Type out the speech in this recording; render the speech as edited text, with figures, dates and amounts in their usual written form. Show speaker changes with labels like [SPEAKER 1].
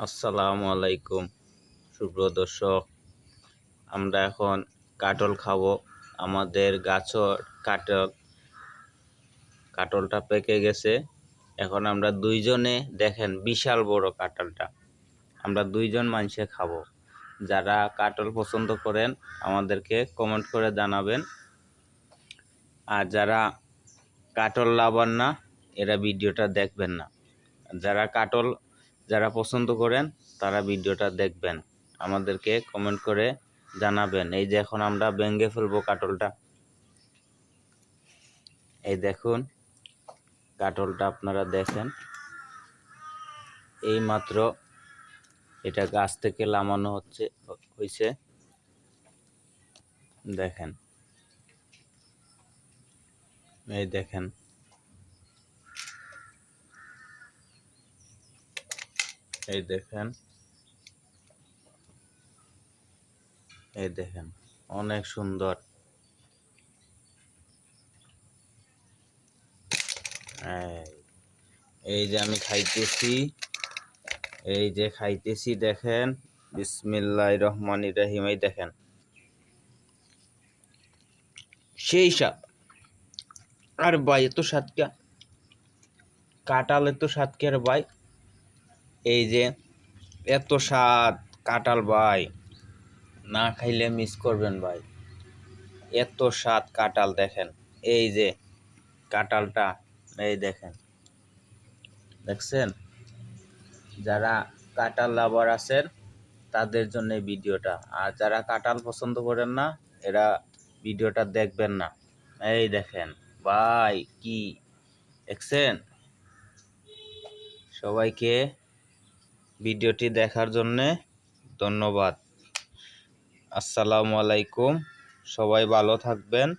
[SPEAKER 1] আসসালামু আলাইকুম সুপ্রিয় দর্শক, আমরা এখন কাটল খাবো। আমাদের গাছর কাটলটা পেকে গেছে। এখন আমরা দুইজনে দেখেন বিশাল বড় কাটলটা আমরা দুইজন মানুষে খাবো। যারা কাটল পছন্দ করেন আমাদেরকে কমেন্ট করে জানাবেন, আর যারা কাটল লাভার না এরা ভিডিওটা দেখবেন না। যারা পছন্দ করেন তারা ভিডিওটা দেখবেন, আমাদেরকে কমেন্ট করে জানাবেন। এই যে এখন আমরা ভেঙে ফেলবো কাটলটা। এই দেখুন কাটলটা, আপনারা দেখেন এই মাত্র এটা গাছ থেকে নামানো হয়েছে। দেখেন, এই দেখেন, এই দেখেন, এই দেখেন, অনেক সুন্দর। এই যে আমি খাইতেছি, দেখেন, বিসমিল্লাহির রহমানির রহিম। এই দেখেন সেই স্বাদ। আর ভাই এত স্বাদ কে, কাঁঠাল এত স্বাদ কে রে ভাই। এই যে এত স্বাদ কাঁঠাল ভাই, না খাইলে মিস করবেন ভাই। এত স্বাদ কাঁঠাল। দেখেন এই যে কাঁঠালটা, এই দেখেন, দেখছেন? যারা কাঁঠাল লাভার আছেন তাদের জন্য এই ভিডিওটা, আর যারা কাঁঠাল পছন্দ করেন না এরা ভিডিওটা দেখবেন না। এই দেখেন ভাই, কি দেখছেন? সবাইকে ভিডিওটি দেখার জন্য ধন্যবাদ। আসসালামু আলাইকুম, সবাই ভালো থাকবেন।